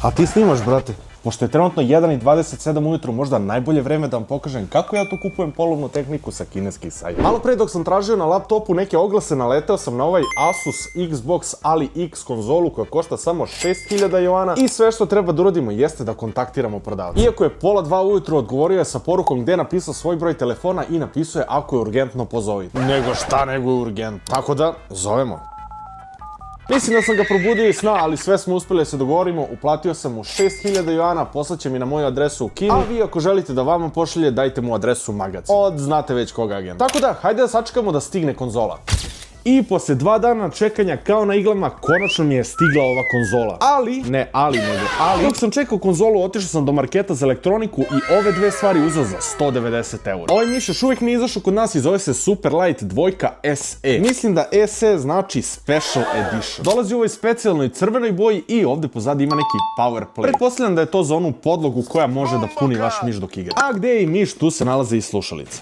A ti snimaš, brate? Pošto je trenutno 1:27 ujutru, možda najbolje vreme da vam pokažem kako ja tu kupujem polovnu tehniku sa kineskih sajta. Malo pre dok sam tražio na laptopu neke oglase, naleteo sam na ovaj Asus Xbox Ali X konzolu koja košta samo 6000 juana i sve što treba da uradimo jeste da kontaktiramo prodavca. Iako je 1:30 ujutru, odgovorio je sa porukom gde je napisao svoj broj telefona i napisao je ako je urgentno pozovi. Nego šta nego je urgentno. Tako da, zovemo. Mislim da sam ga probudio iz sna, ali sve smo uspeli da se dogovorimo, uplatio sam mu 6000 juana, poslaće mi na moju adresu u Kini, a vi ako želite da vama pošalje, dajte mu adresu magazin. Od znate već koga agenta. Tako da, hajde da sačekamo da stigne konzola. I posle 2 dana čekanja kao na iglama, konačno mi je stigla ova konzola. Ali, dok sam čekao konzolu, otišao sam do marketa za elektroniku i ove dve stvari uzeo za 190 €. Ovaj miš još uvijek nije izašao kod nas i zove se Superlight 2 SE. Mislim da SE znači Special Edition. Dolazi u ovoj specijalnoj crvenoj boji i ovde pozadi ima neki power play. Pretpostavljam da je to za onu podlogu koja može da puni vaš miš dok igra. A gde je i miš, tu se nalaze i slušalice.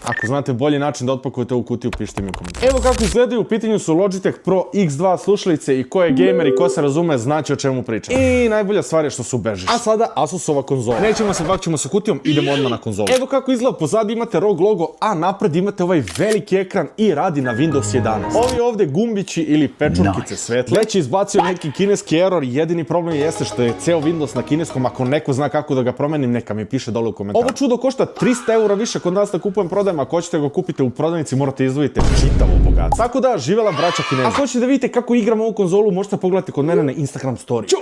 Ako znate bolji način da otpakujete ovu kutiju, pišite mi u komentar. Evo kako izgledaju, u pitanju su Logitech Pro X2 slušalice i ko je gamer i ko se razume znaće o čemu pričam. I najbolja stvar je što su bežiš. A sada Asusova konzola. Nećemo se bakćemo sa kutijom, idemo odmah na konzolu. Evo kako izgleda, pozadi imate ROG logo, a napred imate ovaj veliki ekran i radi na Windows 11. Ovi ovde gumbići ili pečurkice svetle. Već je izbacio neki kineski error, jedini problem jeste što je ceo Windows na kineskom, ako neko zna kako da ga promenim, neka mi piše dole u komentaru. Ovo čudo košta 300 € više kod nas da kupujem prodajem. Ako hoćete ga kupite u prodavnici, morate izdvojiti čitavo bogatstvo. Tako da, živela braća Kineza. Ako hoćete da vidite kako igram ovu konzolu, možete pogledati kod mene na Instagram story.